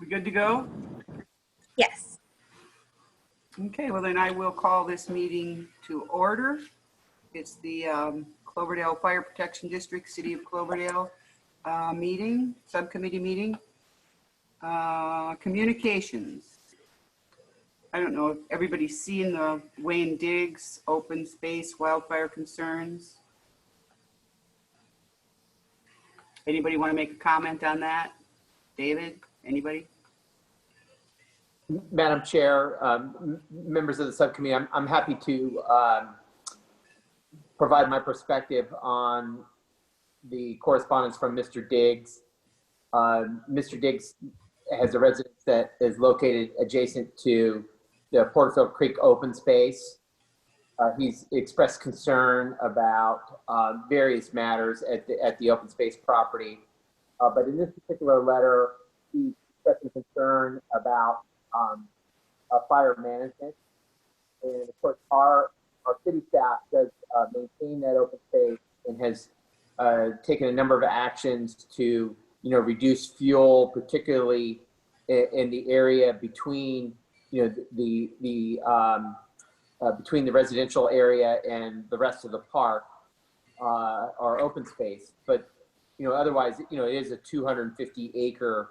Good to go? Yes. Okay, well then I will call this meeting to order. It's the Cloverdale Fire Protection District, City of Cloverdale meeting, subcommittee meeting. Communications. I don't know if everybody's seen the Wayne Diggs open space wildfire concerns. Anybody want to make a comment on that? David, anybody? Madam Chair, members of the subcommittee, I'm happy to provide my perspective on the correspondence from Mr. Diggs. Mr. Diggs has a residence that is located adjacent to the Porterfield Creek open space. He's expressed concern about various matters at the open space property. But in this particular letter, he expressed a concern about fire management. And of course, our city staff does maintain that open space and has taken a number of actions to, reduce fuel, particularly in the area between, between the residential area and the rest of the park, or open space. But, otherwise, it is a 250 acre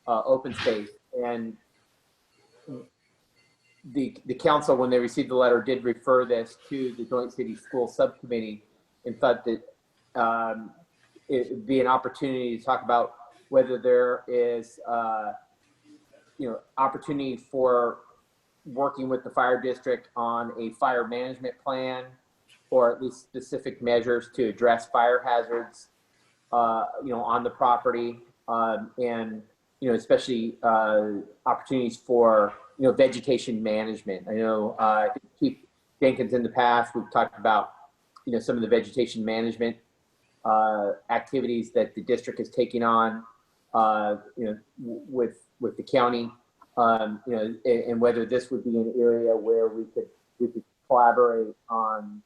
open space. And the council, when they received the letter, did refer this to the Joint City School Subcommittee and thought that it would be an opportunity to talk about whether there is, opportunity for working with the fire district on a fire management plan, or at least specific measures to address fire hazards, on the property, and especially opportunities for vegetation management. I know Chief Jenkins, in the past, we've talked about some of the vegetation management activities that the district is taking on, with the county, and whether this would be an area where we could collaborate on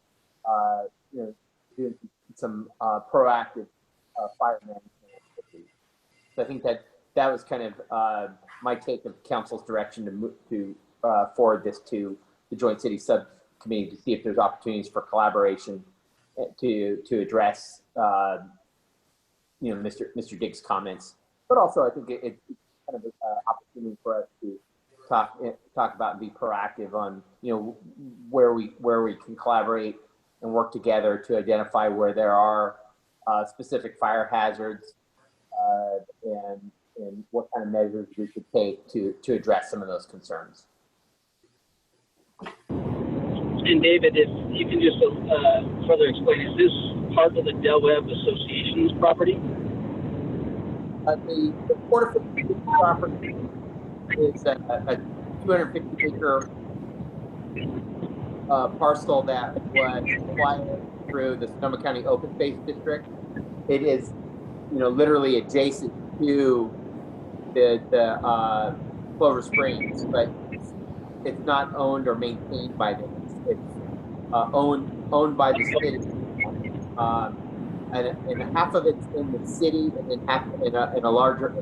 doing some proactive fire management activities. So I think that was kind of my take of council's direction to forward this to the Joint City Subcommittee to see if there's opportunities for collaboration to address Mr. Diggs' comments. But also, I think it's kind of an opportunity for us to talk about and be proactive on where we can collaborate and work together to identify where there are specific fire hazards, and what kind of measures we could take to address some of those concerns. And David, if you can just further explain, is this part of the Del Webb Association's property? The Porterfield Creek property is a 250 acre parcel that was acquired through the Sonoma County Open Space District. It is, literally adjacent to the Clover Springs, but it's not owned or maintained by them. It's owned by the city, and half of it's in the city, and then half in a larger,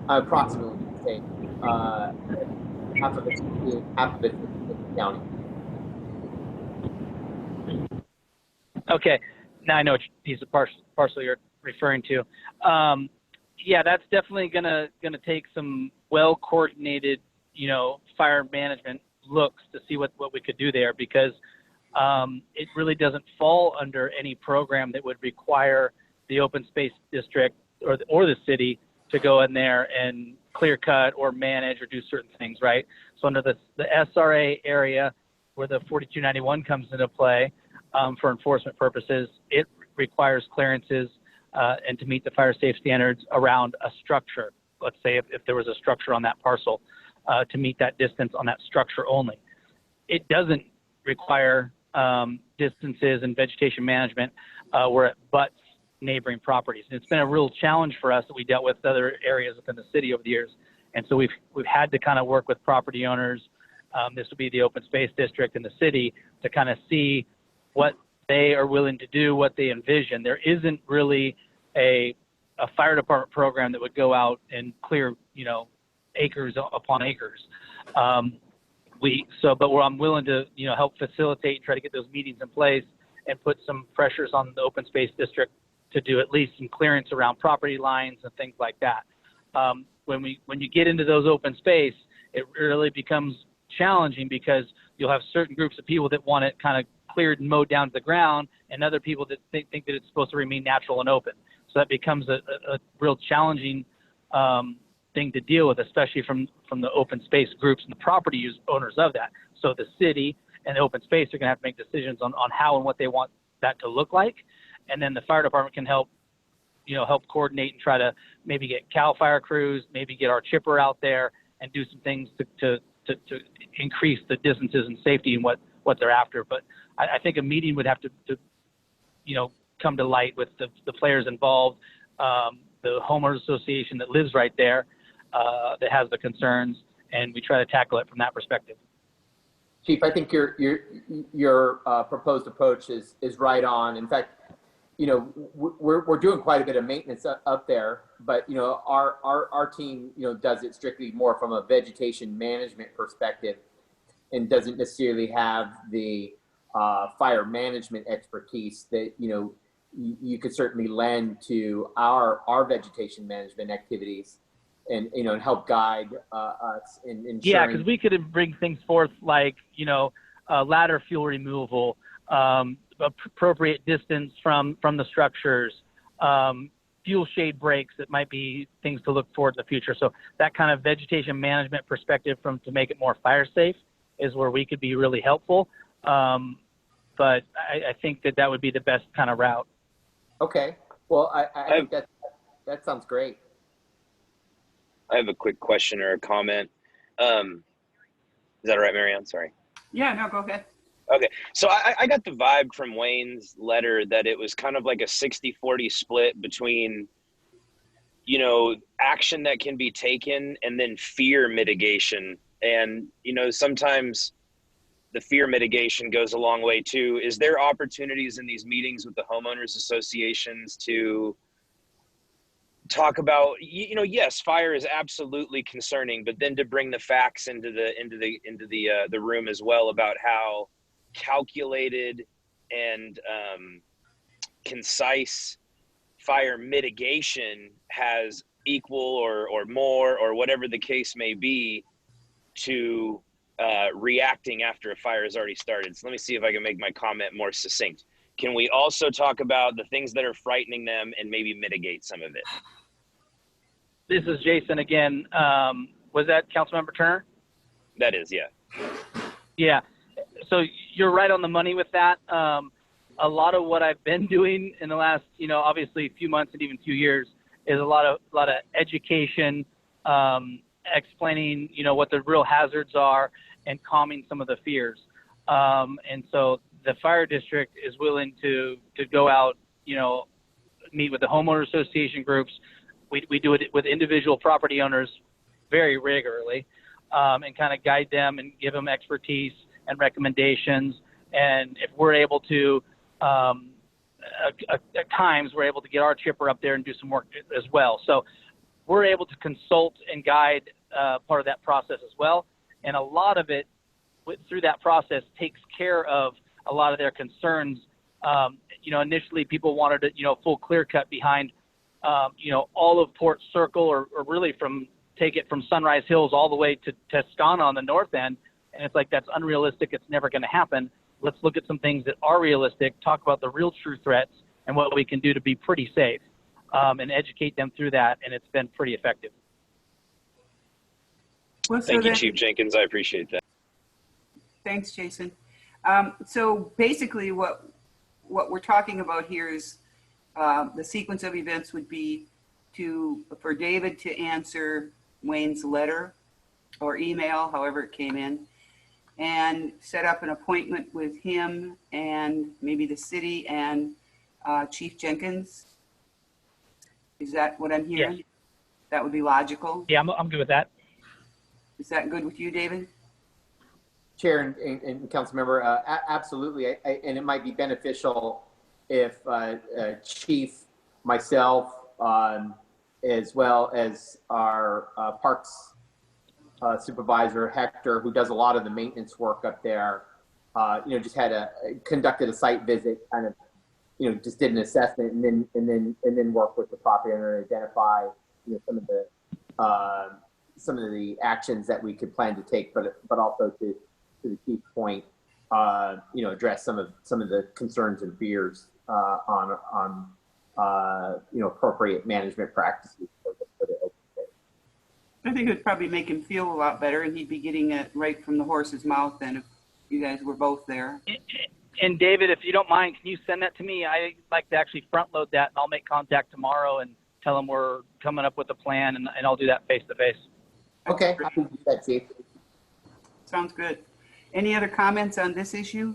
approximately, say, half of it's in the county. Okay, now I know which piece of parcel you're referring to. Yeah, that's definitely gonna take some well coordinated, fire management looks to see what we could do there, because it really doesn't fall under any program that would require the open space district or the city to go in there and clear cut or manage or do certain things, right? So under the SRA area where the 4291 comes into play for enforcement purposes, it requires clearances and to meet the fire safe standards around a structure. Let's say if there was a structure on that parcel, to meet that distance on that structure only. It doesn't require distances and vegetation management where it butts neighboring properties. And it's been a real challenge for us that we dealt with other areas within the city over the years. And so we've had to kind of work with property owners. This would be the open space district and the city to kind of see what they are willing to do, what they envision. There isn't really a fire department program that would go out and clear, acres upon acres. But where I'm willing to, help facilitate and try to get those meetings in place and put some pressures on the open space district to do at least some clearance around property lines and things like that. When you get into those open space, it really becomes challenging because you'll have certain groups of people that want it kind of cleared and mowed down to the ground, and other people that think that it's supposed to remain natural and open. So that becomes a real challenging thing to deal with, especially from the open space groups and the property owners of that. So the city and the open space are going to have to make decisions on how and what they want that to look like. And then the fire department can help coordinate and try to maybe get CAL FIRE crews, maybe get our chipper out there and do some things to increase the distances and safety and what they're after. But I think a meeting would have to come to light with the players involved, the homeowners association that lives right there, that has the concerns, and we try to tackle it from that perspective. Chief, I think your proposed approach is right on. In fact, we're doing quite a bit of maintenance up there, but our team does it strictly more from a vegetation management perspective, and doesn't necessarily have the fire management expertise that you could certainly lend to our vegetation management activities, and help guide us in ensuring. Yeah, because we could bring things forth like ladder fuel removal, appropriate distance from the structures, fuel shade breaks that might be things to look forward to the future. So that kind of vegetation management perspective to make it more fire safe is where we could be really helpful. But I think that would be the best kind of route. Okay. Well, I think that sounds great. I have a quick question or a comment. Is that all right, Marianne? Sorry. Yeah, no, go ahead. Okay. So I got the vibe from Wayne's letter that it was kind of like a 60-40 split between, action that can be taken and then fear mitigation. And, sometimes the fear mitigation goes a long way too. Is there opportunities in these meetings with the homeowners associations to talk about, yes, fire is absolutely concerning, but then to bring the facts into the room as well about how calculated and concise fire mitigation has equal or more or whatever the case may be to reacting after a fire has already started. So let me see if I can make my comment more succinct. Can we also talk about the things that are frightening them and maybe mitigate some of it? This is Jason again. Was that Councilmember Turner? That is, yeah. Yeah. So you're right on the money with that. A lot of what I've been doing in the last, obviously few months and even few years is a lot of education, explaining, what the real hazards are and calming some of the fears. And so the fire district is willing to go out, meet with the homeowner association groups. We do it with individual property owners very regularly, and kind of guide them and give them expertise and recommendations. And if we're able to, at times we're able to get our chipper up there and do some work as well. So we're able to consult and guide part of that process as well. And a lot of it through that process takes care of a lot of their concerns. Initially people wanted a full clear cut behind, all of Port Circle or really take it from Sunrise Hills all the way to Toscana on the north end. And it's like, that's unrealistic. It's never going to happen. Let's look at some things that are realistic, talk about the real true threats and what we can do to be pretty safe, and educate them through that. And it's been pretty effective. Well, so Thank you, then, Chief Jenkins. I appreciate that. thanks, Jason. So basically what we're talking about here is the sequence of events would be for David to answer Wayne's letter or email, however it came in, and set up an appointment with him and maybe the city and Chief Jenkins. Is that what I'm hearing? Yes. That would be logical. Yeah, I'm good with that. Is that good with you, David? Chair and council member, absolutely. And it might be beneficial if Chief, myself, as well as our Parks Supervisor Hector, who does a lot of the maintenance work up there, just conducted a site visit, kind of, just did an assessment and then worked with the property owner to identify, some of the actions that we could plan to take, but also to the key point, address some of the concerns and fears on appropriate management practices for the open space. I think it would probably make him feel a lot better, and he'd be getting it right from the horse's mouth then if you guys were both there. And David, if you don't mind, can you send that to me? I like to actually front load that, and I'll make contact tomorrow and tell them we're coming up with a plan, and I'll do that face to face. Okay, I can do that, Chief. Sounds good. Any other comments on this issue?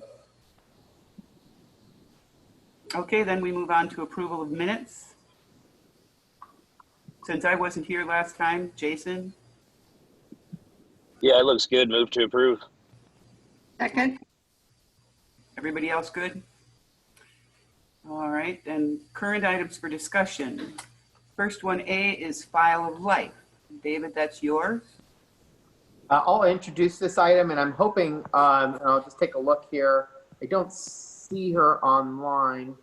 Okay, then we move on to approval of minutes. Since I wasn't here last time, Jason? Yeah, it looks good. Move to approve. Second. Everybody else good? All right, then current items for discussion. First one A is file of life. David, that's yours. I'll introduce this item, and I'm hoping, and I'll just take a look here. I don't see her online.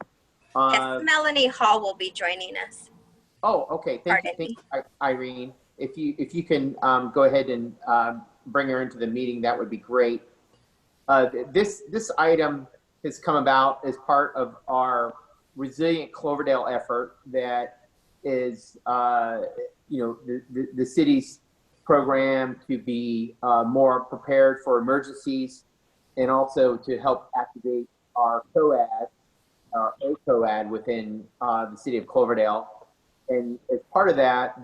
Yes, Melanie Hall will be joining us. Oh, okay. Thank you, Irene. If you can go ahead and bring her into the meeting, that would be great. This item has come about as part of our Resilient Cloverdale effort that is, the city's program to be more prepared for emergencies, and also to help activate our COAD, our ACOAD within the city of Cloverdale. And as part of that,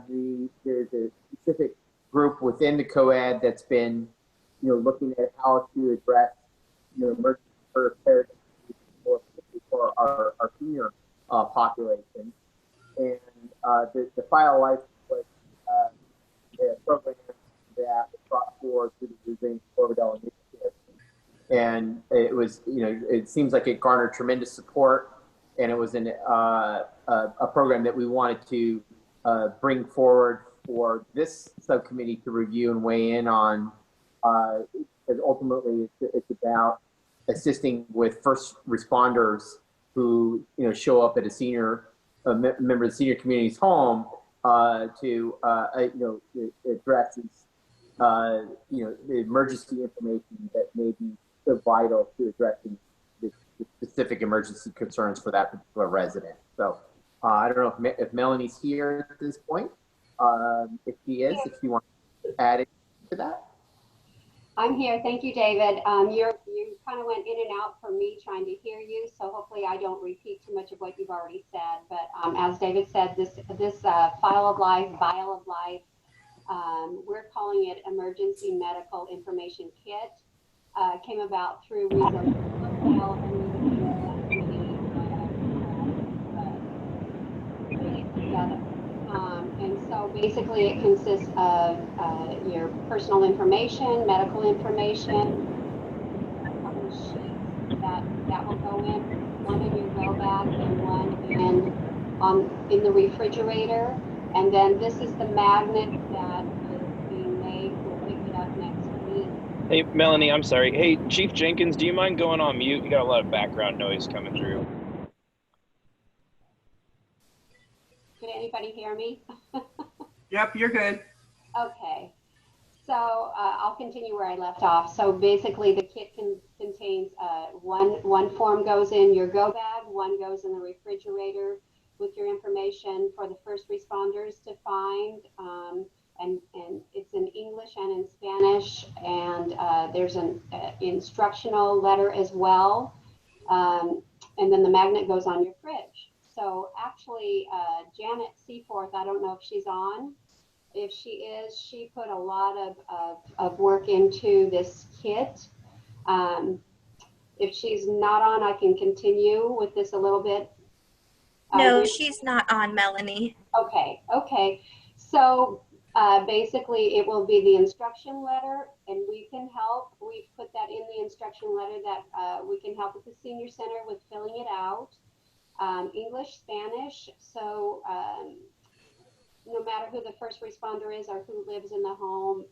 there's a specific group within the COAD that's been, looking at how to address, emergency preparedness for our senior population. And the file life was a program that was brought forward through the Resilient Cloverdale initiative. And it was, it seems like it garnered tremendous support, and it was a program that we wanted to bring forward for this subcommittee to review and weigh in on, because ultimately it's about assisting with first responders who, show up at a member of the senior community's home to address the emergency information that may be so vital to addressing the specific emergency concerns for that particular resident. So I don't know if Melanie's here at this point. If she is, if you want to add anything to that. I'm here. Thank you, David. You kind of went in and out for me trying to hear you, so hopefully I don't repeat too much of what you've already said. But as David said, this file of life, vial of life, we're calling it Emergency Medical Information Kit. Came about through Resilient Cloverdale, and we putting it together. And so basically it consists of your personal information, medical information, a couple of sheets that will go in, one in your go bag and one in the refrigerator. And then this is the magnet that is being made. We'll pick it up next week. Hey, Melanie, I'm sorry. Hey, Chief Jenkins, do you mind going on mute? You got a lot of background noise coming through. Can anybody hear me? Yep, you're good. Okay, so I'll continue where I left off. So basically the kit contains one form goes in your go bag, one goes in the refrigerator with your information for the first responders to find, and it's in English and in Spanish, and there's an instructional letter as well, and then the magnet goes on your fridge. So actually, Janet Seaforth, I don't know if she's on. If she is, she put a lot of work into this kit. If she's not on, I can continue with this a little bit. No, she's not on, Melanie. Okay. So basically, it will be the instruction letter, and we can help. We put that in the instruction letter that we can help at the senior center with filling it out. English, Spanish, so no matter who the first responder is or who lives in the home,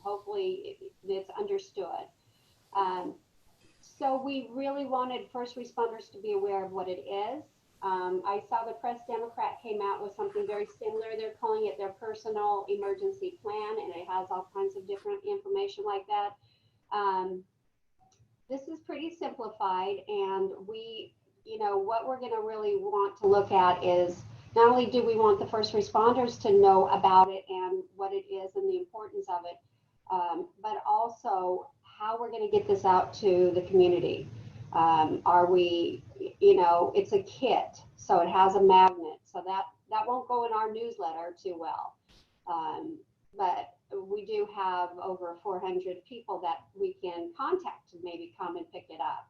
hopefully it's understood. So we really wanted first responders to be aware of what it is. I saw the Press Democrat came out with something very similar. They're calling it their personal emergency plan, and it has all kinds of different information like that. This is pretty simplified, and we, what we're going to really want to look at is not only do we want the first responders to know about it and what it is and the importance of it, but also how we're going to get this out to the community. Are we, it's a kit, so it has a magnet, so that won't go in our newsletter too well. But we do have over 400 people that we can contact to maybe come and pick it up.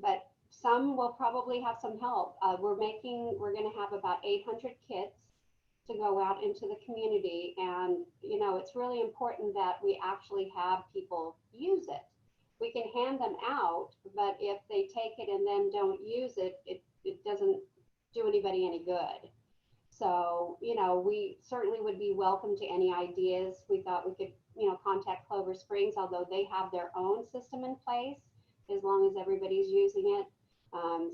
But some will probably have some help. We're going to have about 800 kits to go out into the community, and it's really important that we actually have people use it. We can hand them out, but if they take it and then don't use it, it doesn't do anybody any good. So, we certainly would be welcome to any ideas. We thought we could, contact Clover Springs, although they have their own system in place, as long as everybody's using it.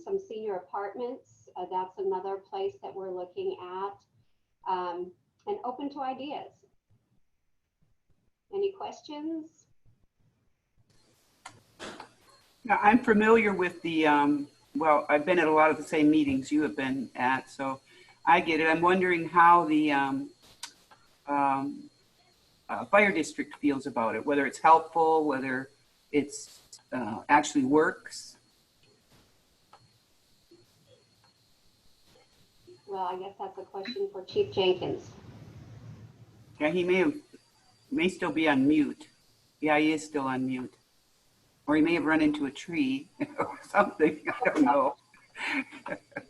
Some senior apartments, that's another place that we're looking at, and open to ideas. Any questions? Now, I'm familiar with the, well, I've been at a lot of the same meetings you have been at, so I get it. I'm wondering how the fire district feels about it, whether it's helpful, whether it's actually works. Well, I guess that's a question for Chief Jenkins. Yeah, he may still be on mute. Yeah, he is still on mute. Or he may have run into a tree or something. I don't know.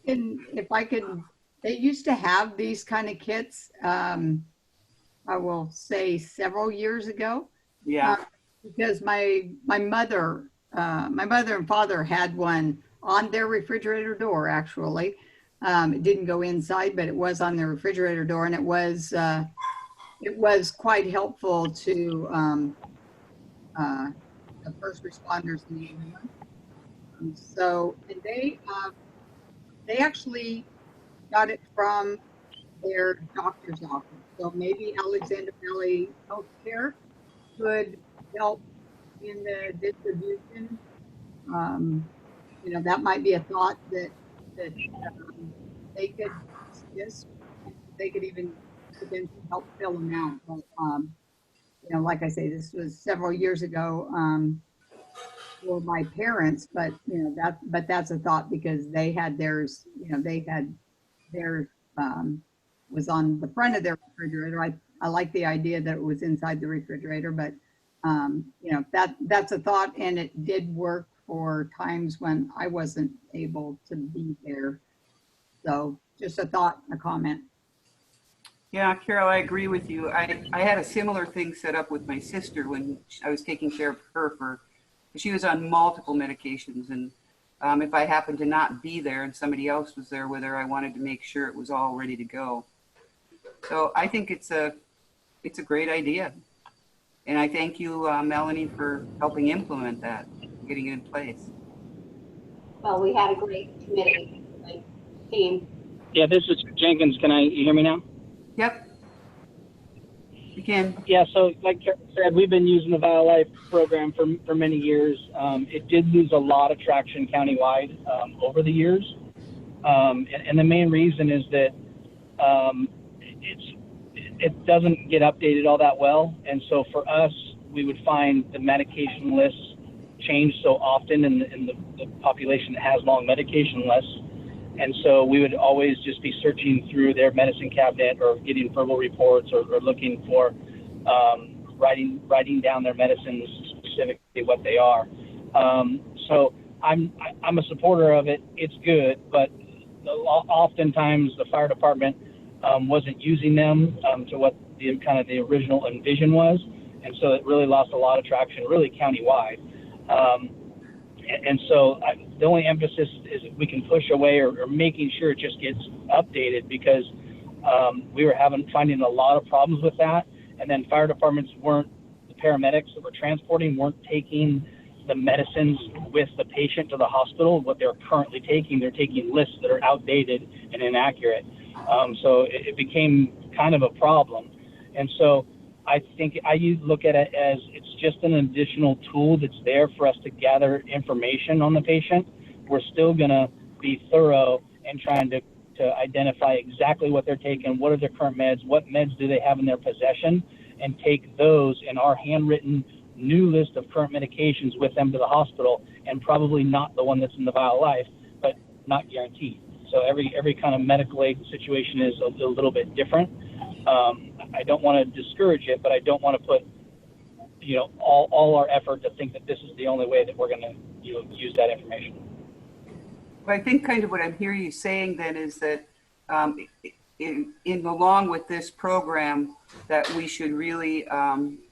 And if I could, they used to have these kind of kits, I will say several years ago. Yeah. Because my mother and father had one on their refrigerator door, actually. It didn't go inside, but it was on their refrigerator door, and it was quite helpful to the first responders in the ambulance. So, and they actually got it from their doctor's office. So maybe Alexander Valley Healthcare could help in the distribution. That might be a thought that they could suggest. They could even potentially help fill them out. But, like I say, this was several years ago for my parents, but that's a thought because they had theirs. They had theirs was on the front of their refrigerator. I like the idea that it was inside the refrigerator, but that's a thought, and it did work for times when I wasn't able to be there. So just a thought, a comment. Yeah, Carol, I agree with you. I had a similar thing set up with my sister when I was taking care of her she was on multiple medications. And if I happened to not be there and somebody else was there with her, I wanted to make sure it was all ready to go. So I think it's a great idea. And I thank you, Melanie, for helping implement that, getting it in place. Well, we had a great committee, team. Yeah, this is Jenkins. You hear me now? Yep. You can. Yeah, so like Carol said, we've been using the VitalLife program for many years. It did lose a lot of traction countywide over the years. And the main reason is that it doesn't get updated all that well. And so for us, we would find the medication lists change so often in the population that has long medication lists. And so we would always just be searching through their medicine cabinet or getting verbal reports or looking for writing down their medicines, specifically what they are. So I'm a supporter of it. It's good, but oftentimes the fire department wasn't using them to what the original envision was. And so it really lost a lot of traction, really countywide. And so the only emphasis is if we can push away or making sure it just gets updated, because we were finding a lot of problems with that. and then fire departments weren't, the paramedics that were transporting weren't taking the medicines with the patient to the hospital. What they're currently taking, they're taking lists that are outdated and inaccurate. So it became kind of a problem. And so I think I look at it as it's just an additional tool that's there for us to gather information on the patient. We're still going to be thorough and trying to identify exactly what they're taking, what are their current meds, what meds do they have in their possession, and take those in our handwritten new list of current medications with them to the hospital, and probably not the one that's in the vial of life, but not guaranteed. So every kind of medical aid situation is a little bit different. I don't want to discourage it, but I don't want to put, all our effort to think that this is the only way that we're going to, use that information. Well, I think kind of what I'm hearing you saying then is that along with this program, that we should really,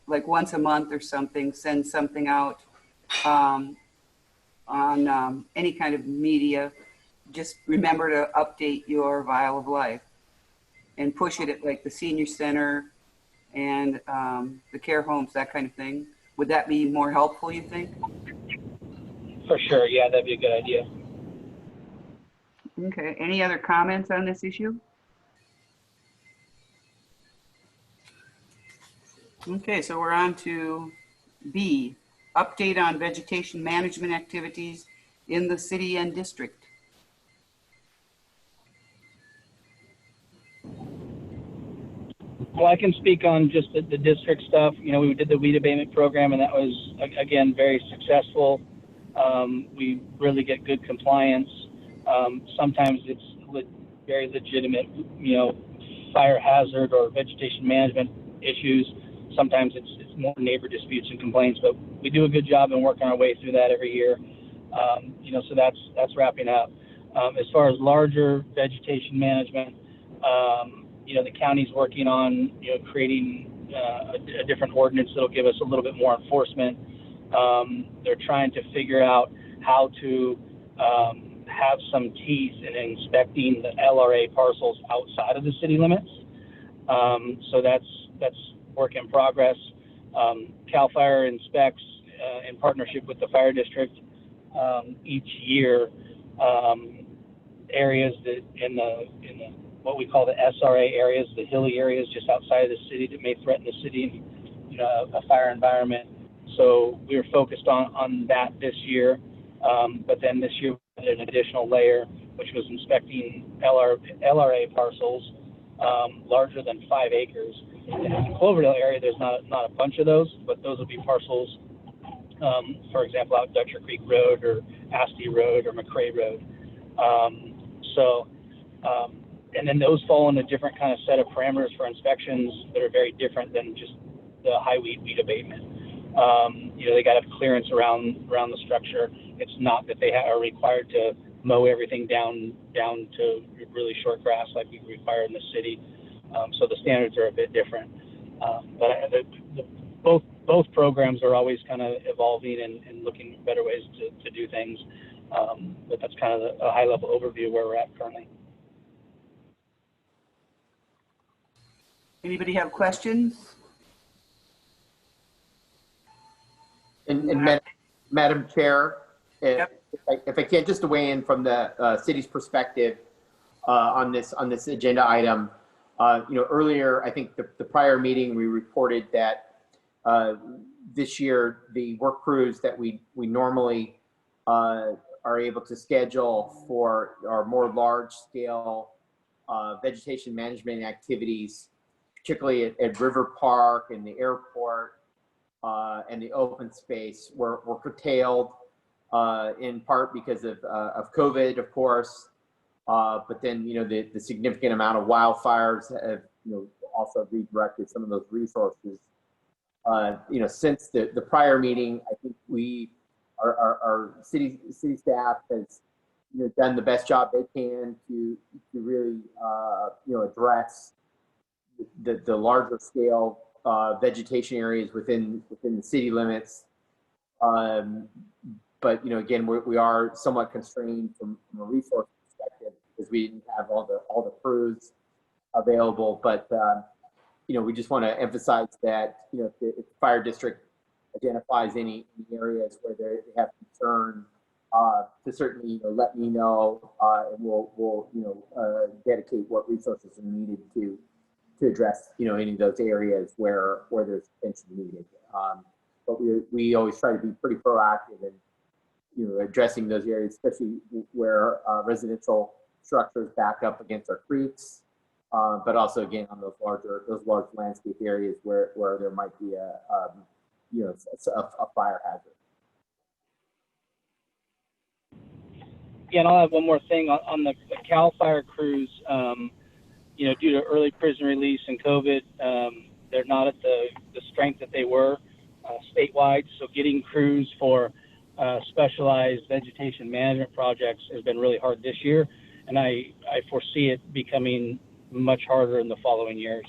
like once a month or something, send something out on any kind of media. Just remember to update your vial of life and push it at like the senior center and the care homes, that kind of thing. Would that be more helpful, you think? For sure, yeah, that'd be a good idea. Okay, any other comments on this issue? Okay, so we're on to B, update on vegetation management activities in the city and district. Well, I can speak on just the district stuff. We did the weed abatement program, and that was, again, very successful. We really get good compliance. Sometimes it's very legitimate, fire hazard or vegetation management issues. Sometimes it's more neighbor disputes and complaints, but we do a good job in working our way through that every year. So that's wrapping up. As far as larger vegetation management, the county's working on, creating a different ordinance that'll give us a little bit more enforcement. They're trying to figure out how to have some teeth in inspecting the LRA parcels outside of the city limits. So that's work in progress. CAL FIRE inspects in partnership with the fire district each year areas that in the what we call the SRA areas, the hilly areas just outside of the city that may threaten the city, a fire environment. So we were focused on that this year. But then this year we did an additional layer, which was inspecting LRA parcels larger than 5 acres. In the Cloverdale area, there's not a bunch of those, but those will be parcels, for example, out Dutcher Creek Road or Asti Road or McCrae Road. And then those fall in a different kind of set of parameters for inspections that are very different than just the high weed abatement. They got to have clearance around the structure. It's not that they are required to mow everything down to really short grass like we require in the city. So the standards are a bit different. But both programs are always kind of evolving and looking at better ways to do things. But that's kind of a high level overview where we're at currently. Anybody have questions? And Madam Chair, Yep. if I can just weigh in from the city's perspective on this agenda item, earlier I think the prior meeting we reported that this year the work crews that we normally are able to schedule for our more large scale vegetation management activities, particularly at River Park and the airport. And the open space were curtailed in part because of COVID, of course, but then the significant amount of wildfires have also redirected some of those resources. Since the prior meeting, I think our city staff has done the best job they can to really address the larger scale vegetation areas within the city limits. But again, we are somewhat constrained from a resource perspective because we didn't have all the crews available. But we just want to emphasize that, if the fire district identifies any areas where they have concern, to certainly, let me know, and we'll dedicate what resources are needed to address, any of those areas where there's attention needed. But we always try to be pretty proactive in, addressing those areas, especially where residential structures back up against our creeks, but also again on those large landscape areas where there might be a fire hazard. Yeah, and I'll have one more thing on the CAL FIRE crews. Due to early prison release and COVID, they're not at the strength that they were statewide. So getting crews for specialized vegetation management projects has been really hard this year, and I foresee it becoming much harder in the following years.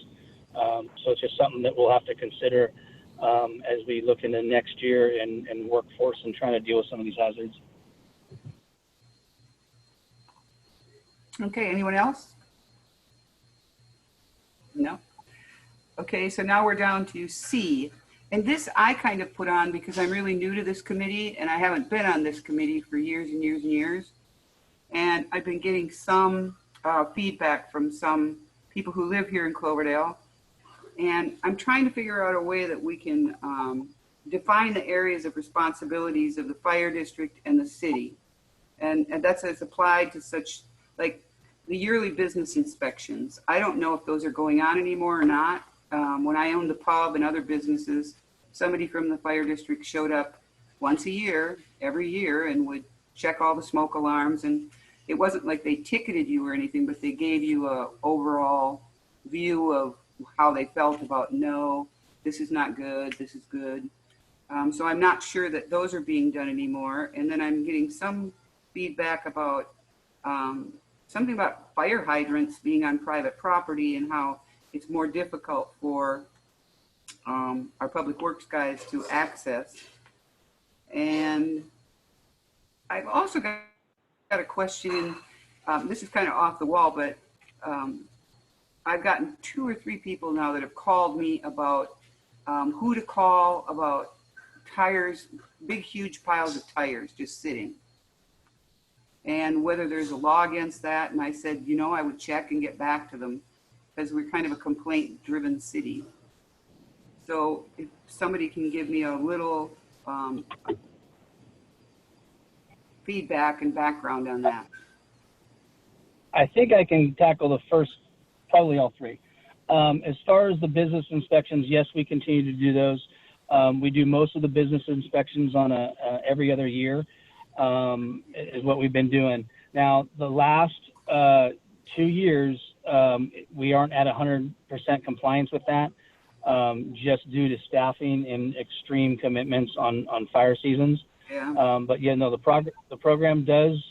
So it's just something that we'll have to consider as we look into next year and workforce and trying to deal with some of these hazards. Okay, anyone else? No? Okay, so now we're down to C. And this I kind of put on because I'm really new to this committee and I haven't been on this committee for years and years and years. And I've been getting some feedback from some people who live here in Cloverdale. And I'm trying to figure out a way that we can define the areas of responsibilities of the fire district and the city. And that's as applied to such like the yearly business inspections. I don't know if those are going on anymore or not. When I owned the pub and other businesses, somebody from the fire district showed up once a year, every year, and would check all the smoke alarms. And it wasn't like they ticketed you or anything, but they gave you a overall view of how they felt about, no, this is not good, this is good. So I'm not sure that those are being done anymore. And then I'm getting some feedback about something about fire hydrants being on private property and how it's more difficult for our public works guys to access. And I've also got a question, this is kind of off the wall, but I've gotten 2 or 3 people now that have called me about who to call about tires, big, huge piles of tires just sitting. And whether there's a law against that. And I said, I would check and get back to them because we're kind of a complaint-driven city. So if somebody can give me a little feedback and background on that. I think I can tackle the first, probably all 3. As far as the business inspections, yes, we continue to do those. We do most of the business inspections on every other year. Is what we've been doing. Now, the last 2 years, we aren't at 100% compliance with that, just due to staffing and extreme commitments on fire seasons. Yeah. But yeah, no, the program does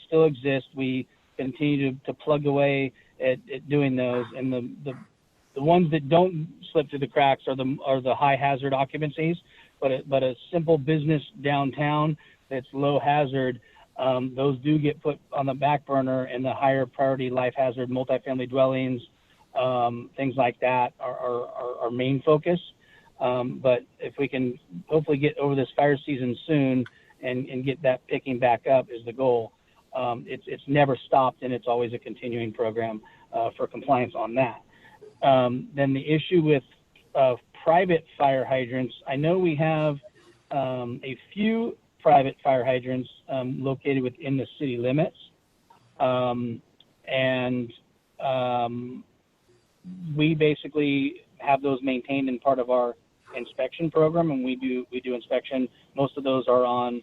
still exist. We continue to plug away at doing those, and the ones that don't slip through the cracks are the high hazard occupancies. But a simple business downtown that's low hazard, those do get put on the back burner, and the higher priority life hazard multifamily dwellings, things like that are our main focus. But if we can hopefully get over this fire season soon and get that picking back up is the goal. It's never stopped, and it's always a continuing program for compliance on that. Then the issue with private fire hydrants, I know we have a few private fire hydrants located within the city limits. And we basically have those maintained in part of our inspection program, and we do inspection. Most of those are on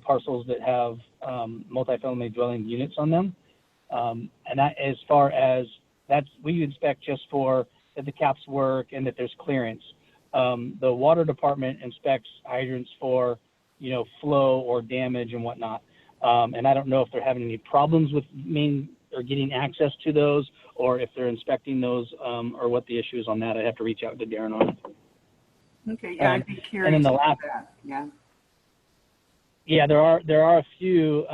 parcels that have multifamily dwelling units on them. And that, as far as we inspect just for that the caps work and that there's clearance. The water department inspects hydrants for flow or damage and whatnot. And I don't know if they're having any problems with getting access to those, or if they're inspecting those, or what the issue is on that. I'd have to reach out to Darren on it. Okay, yeah, I'd be curious and then the about last, that. Yeah. Yeah, there are a few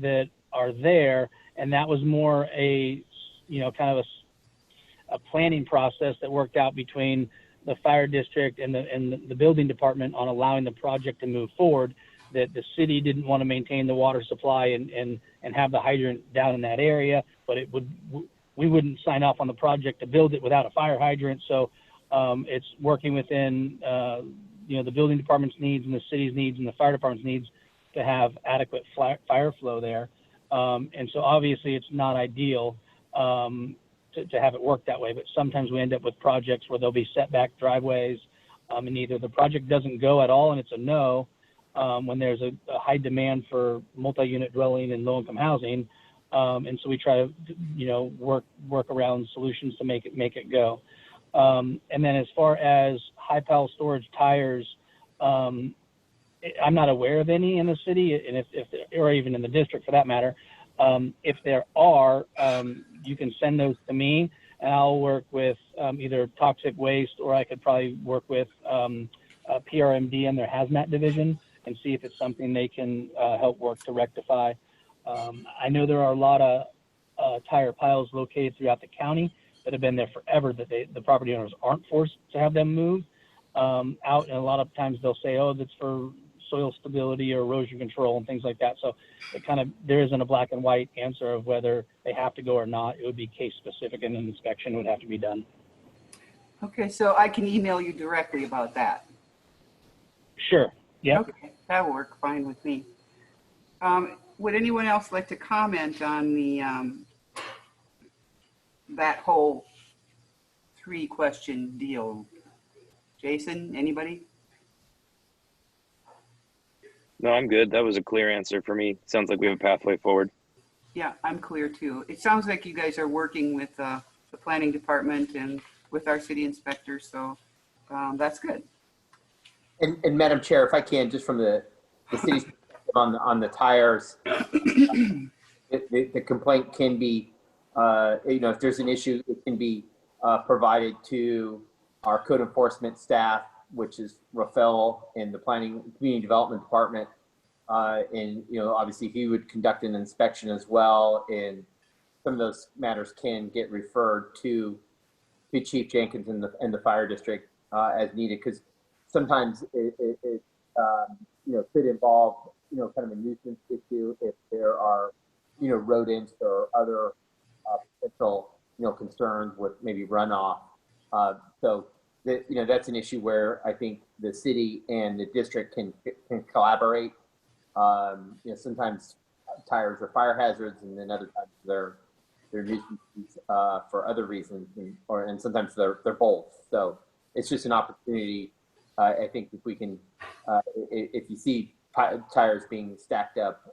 that are there, and that was more a kind of a planning process that worked out between the fire district and the building department on allowing the project to move forward, that the city didn't want to maintain the water supply and have the hydrant down in that area, but we wouldn't sign off on the project to build it without a fire hydrant. So it's working within the building department's needs and the city's needs and the fire department's needs to have adequate fire flow there. And so obviously it's not ideal to have it work that way, but sometimes we end up with projects where there'll be setback driveways, and either the project doesn't go at all and it's a no, when there's a high demand for multi-unit dwelling and low-income housing, and so we try to work around solutions to make it go. And then as far as high pile storage tires, I'm not aware of any in the city, and if or even in the district for that matter. If there are, you can send those to me, and I'll work with either toxic waste, or I could probably work with PRMD and their hazmat division and see if it's something they can help work to rectify. I know there are a lot of tire piles located throughout the county that have been there forever that the property owners aren't forced to have them moved out. And a lot of times they'll say, oh, that's for soil stability or erosion control and things like that. So there isn't a black and white answer of whether they have to go or not. It would be case specific, and an inspection would have to be done. Okay, so I can email you directly about that. Sure. Yeah. Okay, that'll work fine with me. Would anyone else like to comment on the that whole 3-question deal? Jason, anybody? No, I'm good. That was a clear answer for me. Sounds like we have a pathway forward. Yeah, I'm clear too. It sounds like you guys are working with the planning department and with our city inspector, so that's good. And Madam Chair, if I can, just from the city's perspective on the tires, the complaint can be, if there's an issue, it can be provided to our code enforcement staff, which is Rafael in the planning community development department. And, obviously he would conduct an inspection as well. And some of those matters can get referred to Chief Jenkins and the fire district as needed. Because sometimes it could involve, kind of a nuisance issue if there are, rodents or other potential, concerns with maybe runoff. So that's an issue where I think the city and the district can collaborate. Sometimes tires are fire hazards, and then other times they're nuisances for other reasons, and sometimes they're both. So it's just an opportunity. I think if we can, if you see tires being stacked up,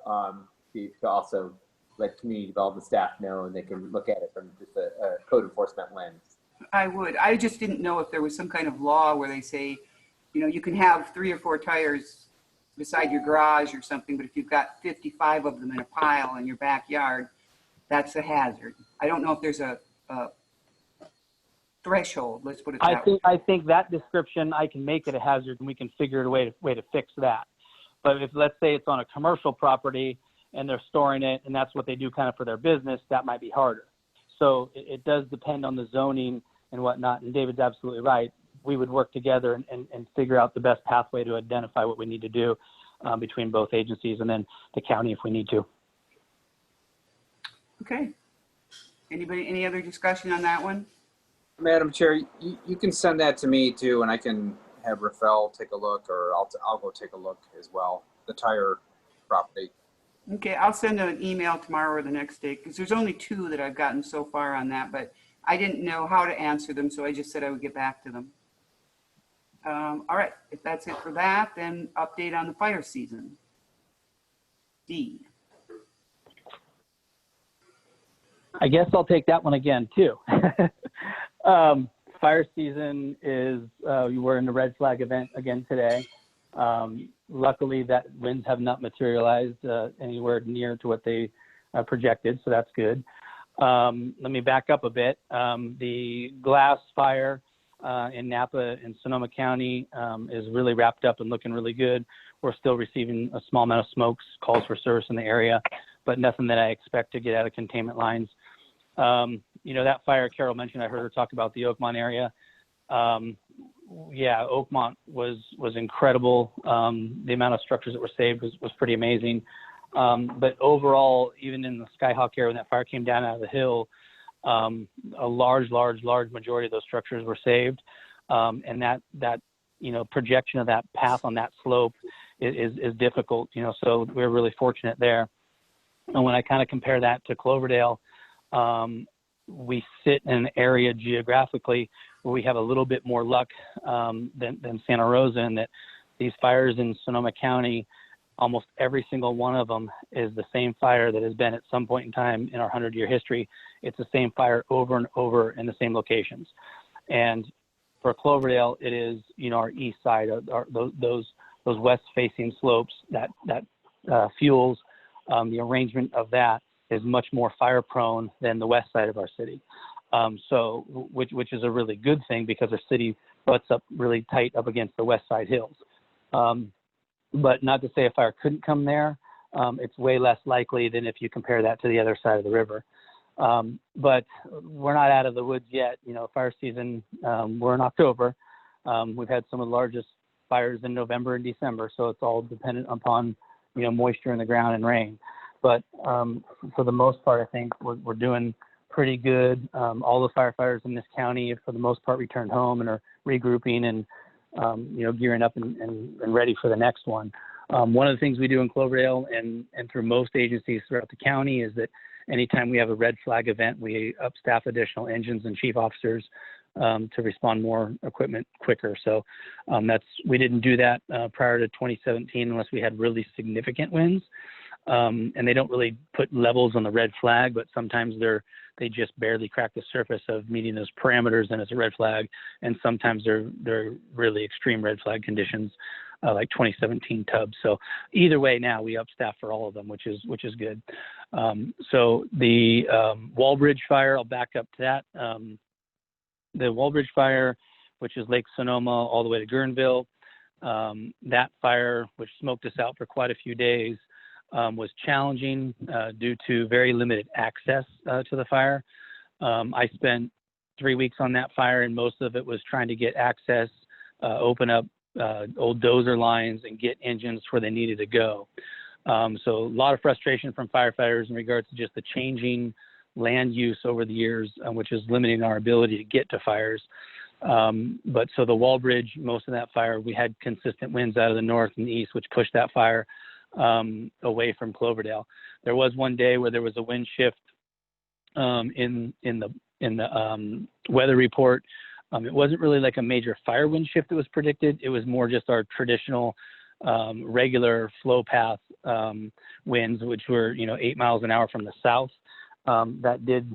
to also let community development staff know, and they can look at it from just a code enforcement lens. I would. I just didn't know if there was some kind of law where they say, you can have 3 or 4 tires beside your garage or something, but if you've got 55 of them in a pile in your backyard, that's a hazard. I don't know if there's a threshold. Let's put it that way. I think that description, I can make it a hazard, and we can figure a way to fix that. But if, let's say, it's on a commercial property and they're storing it, and that's what they do kind of for their business, that might be harder. So it does depend on the zoning and whatnot. And David's absolutely right. We would work together and figure out the best pathway to identify what we need to do between both agencies and then the county if we need to. Okay. Any other discussion on that one? Madam Chair, you can send that to me too, and I can have Rafael take a look, or I'll go take a look as well. The tire property. Okay, I'll send an email tomorrow or the next day, because there's only 2 that I've gotten so far on that, but I didn't know how to answer them, so I just said I would get back to them. All right, if that's it for that, then update on the fire season. D. I guess I'll take that one again too. Fire season is, we're in the red flag event again today. Luckily, that winds have not materialized anywhere near to what they projected, so that's good. Let me back up a bit. The glass fire in Napa and Sonoma County is really wrapped up and looking really good. We're still receiving a small amount of smokes, calls for service in the area, but nothing that I expect to get out of containment lines. that fire Carol mentioned, I heard her talk about the Oakmont area. Yeah, Oakmont was incredible. The amount of structures that were saved was pretty amazing. But overall, even in the Skyhawk area, when that fire came down out of the hill, a large majority of those structures were saved. And that projection of that path on that slope is difficult, so we're really fortunate there. And when I kind of compare that to Cloverdale, we sit in an area geographically where we have a little bit more luck than Santa Rosa, in that these fires in Sonoma County, almost every single one of them is the same fire that has been at some point in time in our 100-year history. It's the same fire over and over in the same locations. And for Cloverdale, it is, our east side of those west-facing slopes that fuels the arrangement of that is much more fire-prone than the west side of our city. Which is a really good thing, because our city butts up really tight up against the west side hills. But not to say a fire couldn't come there. It's way less likely than if you compare that to the other side of the river. But we're not out of the woods yet. Fire season, we're in October. We've had some of the largest fires in November and December, so it's all dependent upon, moisture in the ground and rain. But for the most part, I think we're doing pretty good. All the firefighters in this county, for the most part, returned home and are regrouping and gearing up and ready for the next one. One of the things we do in Cloverdale and through most agencies throughout the county is that anytime we have a red flag event, we upstaff additional engines and chief officers to respond more equipment quicker. So we didn't do that prior to 2017 unless we had really significant winds. And they don't really put levels on the red flag, but sometimes they just barely crack the surface of meeting those parameters, and it's a red flag. And sometimes they're really extreme red flag conditions, like 2017 Tubbs. So either way, now we upstaff for all of them, which is good. So the Walbridge fire, I'll back up to that. The Walbridge fire, which is Lake Sonoma all the way to Guerneville, that fire, which smoked us out for quite a few days, was challenging due to very limited access to the fire. I spent 3 weeks on that fire, and most of it was trying to get access, open up old dozer lines, and get engines where they needed to go. So a lot of frustration from firefighters in regards to just the changing land use over the years, which is limiting our ability to get to fires. But so the Walbridge, most of that fire, we had consistent winds out of the north and east, which pushed that fire away from Cloverdale. There was one day where there was a wind shift in the weather report. It wasn't really like a major fire wind shift that was predicted. It was more just our traditional regular flow path winds, which were 8 miles an hour from the south. That did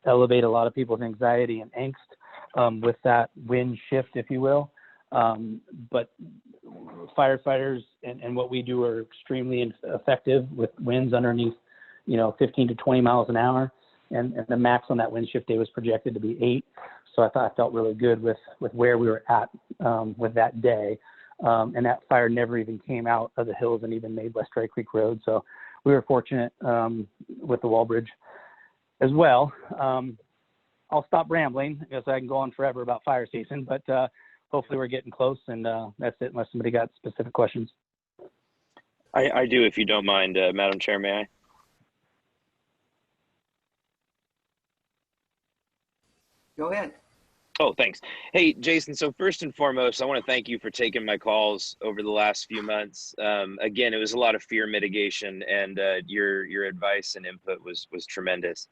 elevate a lot of people's anxiety and angst with that wind shift, if you will. But firefighters and what we do are extremely effective with winds underneath, 15 to 20 miles an hour. And the max on that wind shift day was projected to be 8. So I felt really good with where we were at with that day. And that fire never even came out of the hills and even made West Dry Creek Road. So we were fortunate with the Walbridge as well. I'll stop rambling because I can go on forever about fire season, but hopefully we're getting close, and that's it unless somebody got specific questions. I do, if you don't mind, Madam Chair, may I? Go ahead. Oh, thanks. Hey, Jason, so first and foremost, I want to thank you for taking my calls over the last few months. Again, it was a lot of fear mitigation, and your advice and input was tremendous.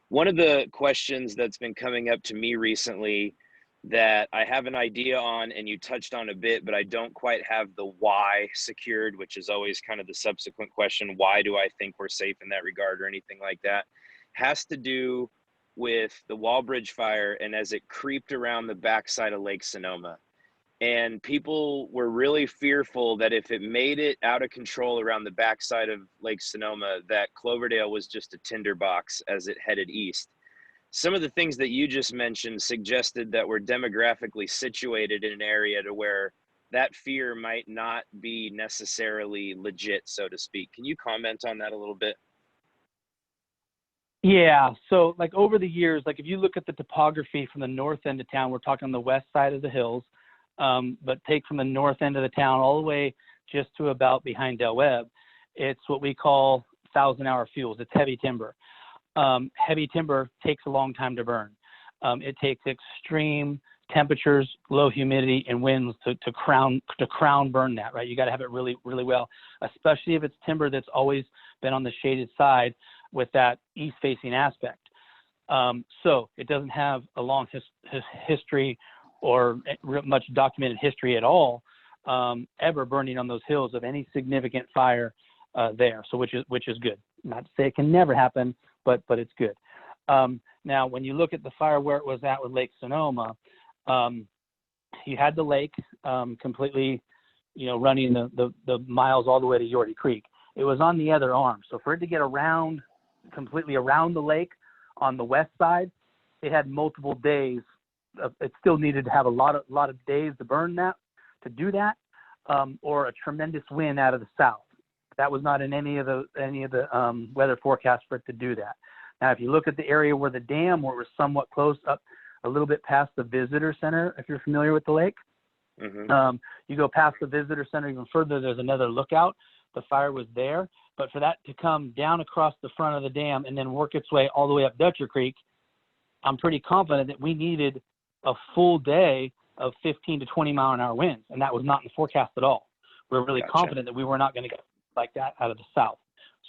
One of the questions that's been coming up to me recently that I have an idea on, and you touched on a bit, but I don't quite have the why secured, which is always kind of the subsequent question, why do I think we're safe in that regard or anything like that, has to do with the Walbridge fire and as it creeped around the backside of Lake Sonoma. And people were really fearful that if it made it out of control around the backside of Lake Sonoma, that Cloverdale was just a tinderbox as it headed east. Some of the things that you just mentioned suggested that we're demographically situated in an area to where that fear might not be necessarily legit, so to speak. Can you comment on that a little bit? Yeah, so like over the years, like if you look at the topography from the north end of town, we're talking the west side of the hills, but take from the north end of the town all the way just to about behind Del Webb, it's what we call 1,000-hour fuels. It's heavy timber. Heavy timber takes a long time to burn. It takes extreme temperatures, low humidity, and winds to crown burn that, right? You got to have it really, really well, especially if it's timber that's always been on the shaded side with that east-facing aspect. So it doesn't have a long history or much documented history at all, ever burning on those hills of any significant fire there. So which is good. Not to say it can never happen, but it's good. Now, when you look at the fire where it was at with Lake Sonoma, you had the lake completely, running the miles all the way to Yorty Creek. It was on the other arm. So for it to get completely around the lake on the west side, it had multiple days. It still needed to have a lot of days to burn that, to do that, or a tremendous wind out of the south. That was not in any of the weather forecasts for it to do that. Now, if you look at the area where the dam, where it was somewhat close up, a little bit past the visitor center, if you're familiar with the lake, you go past the visitor center even further, there's another lookout. The fire was there, but for that to come down across the front of the dam and then work its way all the way up Dutcher Creek, I'm pretty confident that we needed a full day of 15 to 20 mile an hour winds, and that was not in the forecast at all. We're really confident that we were not going to get like that out of the south.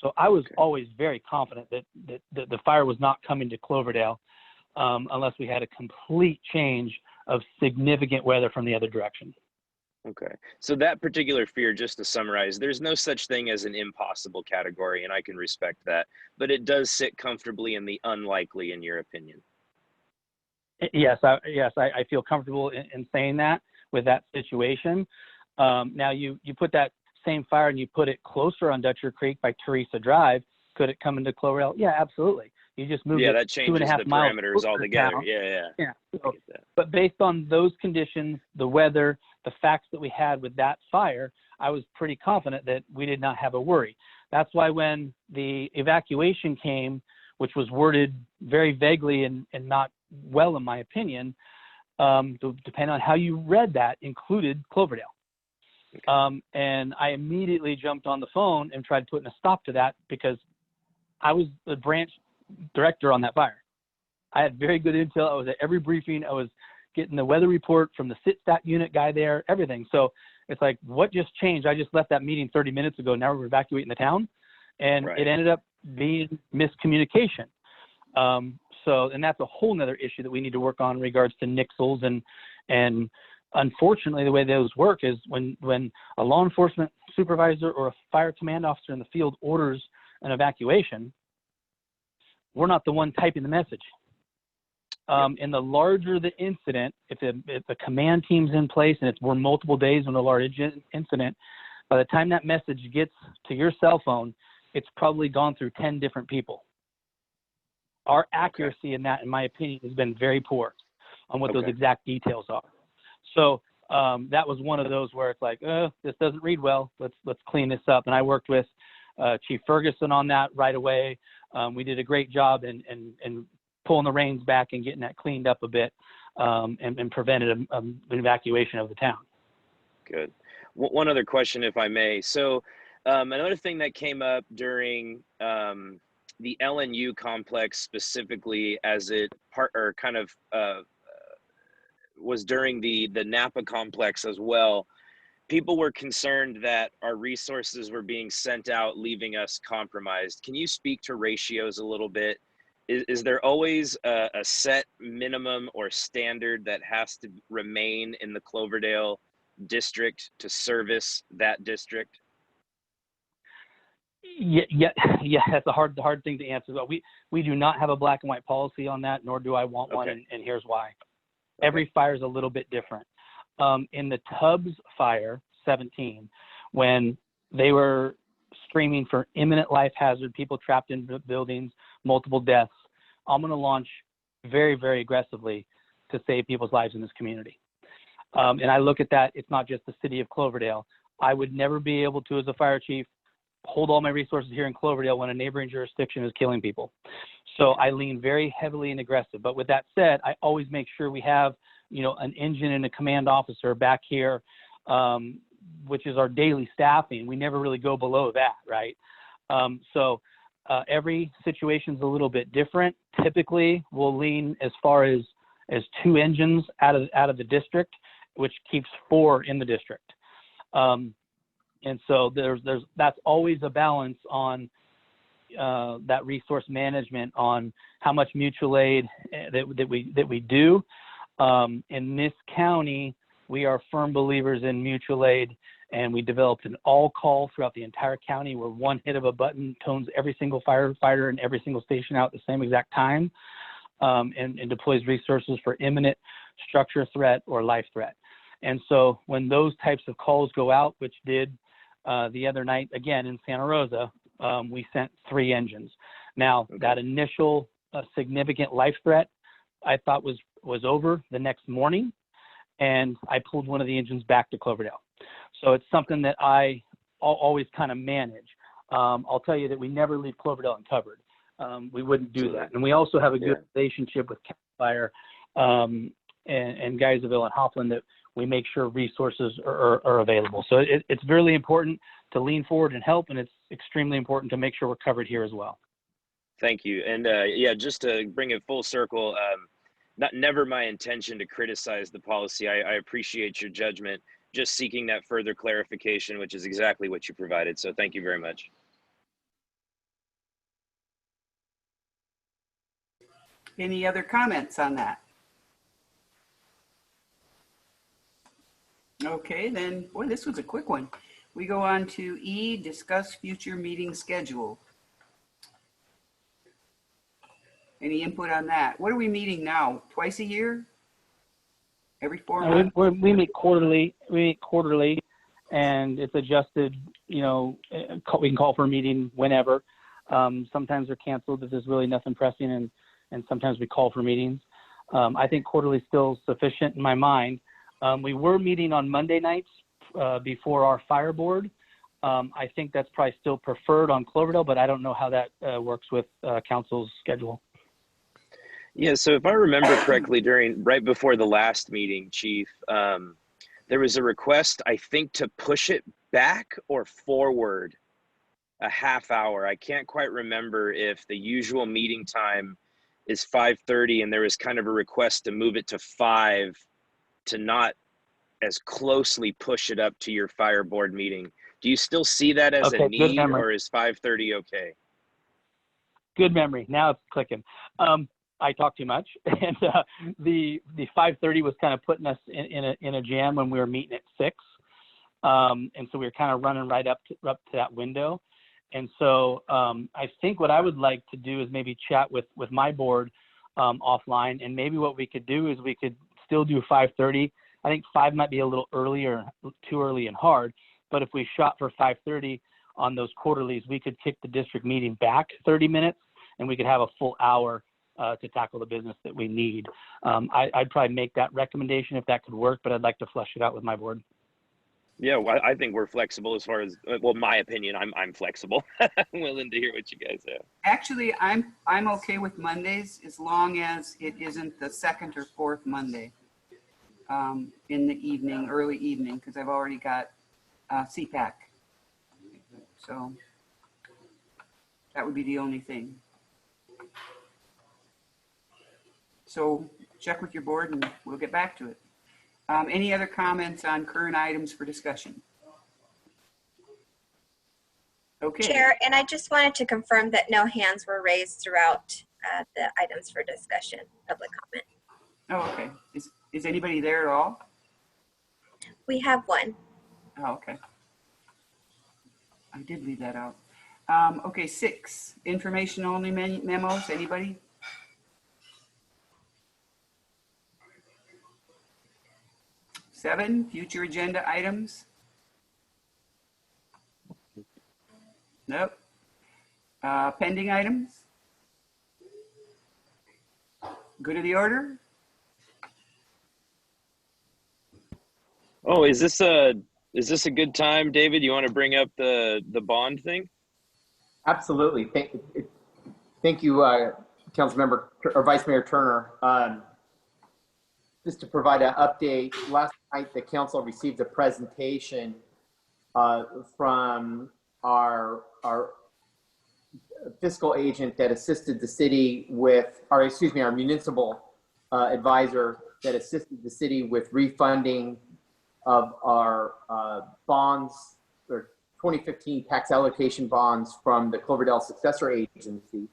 So I was always very confident that the fire was not coming to Cloverdale unless we had a complete change of significant weather from the other direction. Okay. So that particular fear, just to summarize, there's no such thing as an impossible category, and I can respect that, but it does sit comfortably in the unlikely, in your opinion. Yes, I feel comfortable in saying that with that situation. Now you put that same fire and you put it closer on Dutcher Creek by Teresa Drive. Could it come into Cloverdale? Yeah, absolutely. You just moved it that changes 2.5 the miles parameters altogether. Yeah. So, but based on those conditions, the weather, the facts that we had with that fire, I was pretty confident that we did not have a worry. That's why when the evacuation came, which was worded very vaguely and not well, in my opinion, depending on how you read that, included Cloverdale. And I immediately jumped on the phone and tried putting a stop to that because I was the branch director on that fire. I had very good intel. I was at every briefing. I was getting the weather report from the SITSTAT unit guy there, everything. So it's like, what just changed? I just left that meeting 30 minutes ago. Now we're evacuating the town. And it ended up being miscommunication. And that's a whole nother issue that we need to work on in regards to nixles. And unfortunately, the way those work is when a law enforcement supervisor or a fire command officer in the field orders an evacuation, we're not the one typing the message. And the larger the incident, if the command team's in place and we're multiple days on a large incident, by the time that message gets to your cell phone, it's probably gone through 10 different people. Our accuracy in that, in my opinion, has been very poor on what those exact details are. So that was one of those where it's like, this doesn't read well. Let's clean this up. And I worked with Chief Ferguson on that right away. We did a great job in pulling the reins back and getting that cleaned up a bit and prevented an evacuation of the town. Good. One other question, if I may. So another thing that came up during the LNU complex specifically as it was during the Napa complex as well, people were concerned that our resources were being sent out, leaving us compromised. Can you speak to ratios a little bit? Is there always a set minimum or standard that has to remain in the Cloverdale district to service that district? Yeah, that's a hard thing to answer. But we do not have a black and white policy on that, nor do I want one, and here's why. Every fire is a little bit different. In the Tubbs fire, 17, when they were screaming for imminent life hazard, people trapped in buildings, multiple deaths, I'm going to launch very, very aggressively to save people's lives in this community. And I look at that, it's not just the city of Cloverdale. I would never be able to, as a fire chief, hold all my resources here in Cloverdale when a neighboring jurisdiction is killing people. So I lean very heavily and aggressive. But with that said, I always make sure we have, an engine and a command officer back here, which is our daily staffing. We never really go below that, right? So every situation's a little bit different. Typically, we'll lean as far as 2 engines out of the district, which keeps 4 in the district. And so that's always a balance on that resource management on how much mutual aid that we do. In this county, we are firm believers in mutual aid, and we developed an all call throughout the entire county where one hit of a button tones every single firefighter in every single station out at the same exact time, and deploys resources for imminent structure threat or life threat. And so when those types of calls go out, which did the other night, again, in Santa Rosa, we sent 3 engines. Now, that initial significant life threat, I thought was over the next morning, and I pulled one of the engines back to Cloverdale. So it's something that I always kind of manage. I'll tell you that we never leave Cloverdale uncovered. We wouldn't do that. And we also have a good relationship with CAL FIRE and Geyserville and Hopland that we make sure resources are available. So it's really important to lean forward and help, and it's extremely important to make sure we're covered here as well. Thank you. And just to bring it full circle, never my intention to criticize the policy. I appreciate your judgment, just seeking that further clarification, which is exactly what you provided. So thank you very much. Any other comments on that? Okay, then, boy, this was a quick one. We go on to E, discuss future meeting schedule. Any input on that? What are we meeting now? Twice a year? Every 4 months? We meet quarterly. And it's adjusted, we can call for a meeting whenever. Sometimes they're canceled if there's really nothing pressing, and sometimes we call for meetings. I think quarterly is still sufficient in my mind. We were meeting on Monday nights before our fire board. I think that's probably still preferred on Cloverdale, but I don't know how that works with council's schedule. Yeah, so if I remember correctly, right before the last meeting, Chief, there was a request, I think, to push it back or forward a half hour. I can't quite remember if the usual meeting time is 5:30, and there was kind of a request to move it to 5 to not as closely push it up to your fire board meeting. Do you still see that as a need, or is 5:30 okay? Good memory. Now it's clicking. I talk too much, and the 5:30 was kind of putting us in a jam when we were meeting at 6, and so we were kind of running right up to that window. And so I think what I would like to do is maybe chat with my board offline, and maybe what we could do is we could still do 5:30. I think 5 might be a little early or too early and hard, but if we shot for 5:30 on those quarterlies, we could kick the district meeting back 30 minutes, and we could have a full hour to tackle the business that we need. I'd probably make that recommendation if that could work, but I'd like to flesh it out with my board. Yeah, well, I think we're flexible as far as, well, my opinion, I'm flexible. I'm willing to hear what you guys have. Actually, I'm okay with Mondays as long as it isn't the 2nd or 4th Monday in the evening, early evening, because I've already got CPAC. So that would be the only thing. So check with your board and we'll get back to it. Any other comments on current items for discussion? Okay. Chair, and I just wanted to confirm that no hands were raised throughout the items for discussion, public comment. Oh, okay. Is anybody there at all? We have one. Oh, okay. I did leave that out. Okay, 6, information only memos. Anybody? Seven, future agenda items. Nope. Pending items. Good of the order. Oh, is this a good time, David? You want to bring up the bond thing? Absolutely. Thank you, Councilmember or Vice Mayor Turner. Just to provide an update, last night the council received a presentation from our fiscal agent that assisted the city with, or excuse me, our municipal advisor that assisted the city with refunding of our bonds, or 2015 tax allocation bonds from the Cloverdale Successor Agency.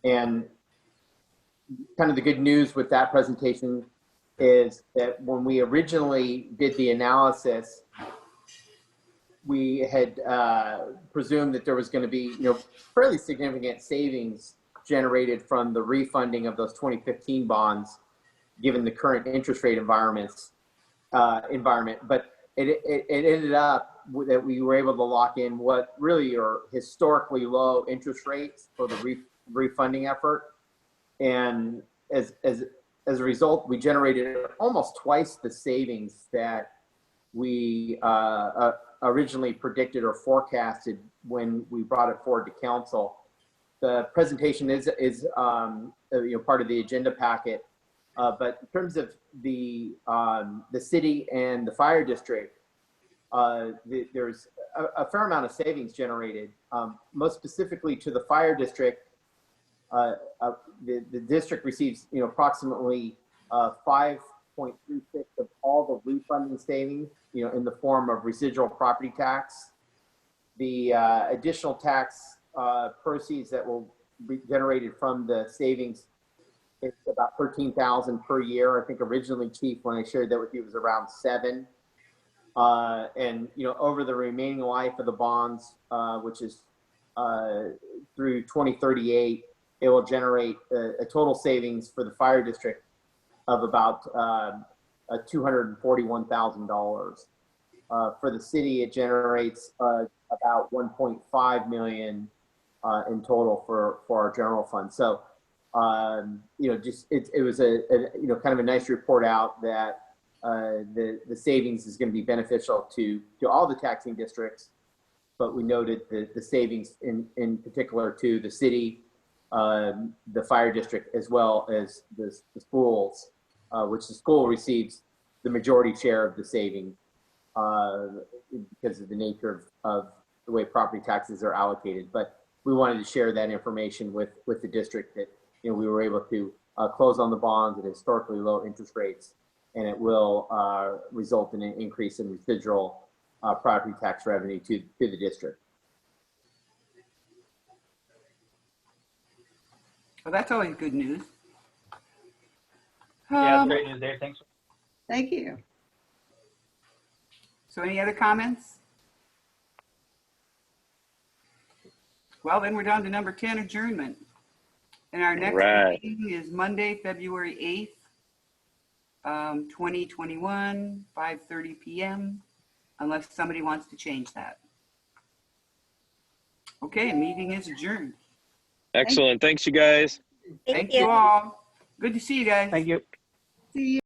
And kind of the good news with that presentation is that when we originally did the analysis, we had presumed that there was going to be, fairly significant savings generated from the refunding of those 2015 bonds, given the current interest rate environment. But it ended up that we were able to lock in what really are historically low interest rates for the refunding effort, and as a result, we generated almost twice the savings that we originally predicted or forecasted when we brought it forward to council. The presentation is part of the agenda packet, but in terms of the city and the fire district, there's a fair amount of savings generated. Most specifically to the fire district, the district receives approximately 5.36 of all the refunding savings, in the form of residual property tax. The additional tax proceeds that will be generated from the savings, it's about $13,000 per year. I think originally, Chief, when I shared that with you, it was around $7,000. And over the remaining life of the bonds, which is through 2038, it will generate a total savings for the fire district of about $241,000. For the city, it generates about $1.5 million in total for our general fund. So, it was a kind of a nice report out that the savings is going to be beneficial to all the taxing districts, but we noted the savings in particular to the city, the fire district, as well as the schools, which the school receives the majority share of the savings because of the nature of the way property taxes are allocated. But we wanted to share that information with the district that we were able to close on the bonds at historically low interest rates, and it will result in an increase in residual property tax revenue to the district. Well, that's always good news. Yeah, that's great news there. Thanks. Thank you. So any other comments? Well, then we're down to number 10, adjournment. And our next Right. meeting is Monday, February 8th, 2021, 5:30 p.m., unless somebody wants to change that. Okay, meeting is adjourned. Excellent. Thanks, you guys. Thank Thank you. you all. Good to see you guys. Thank you. See you.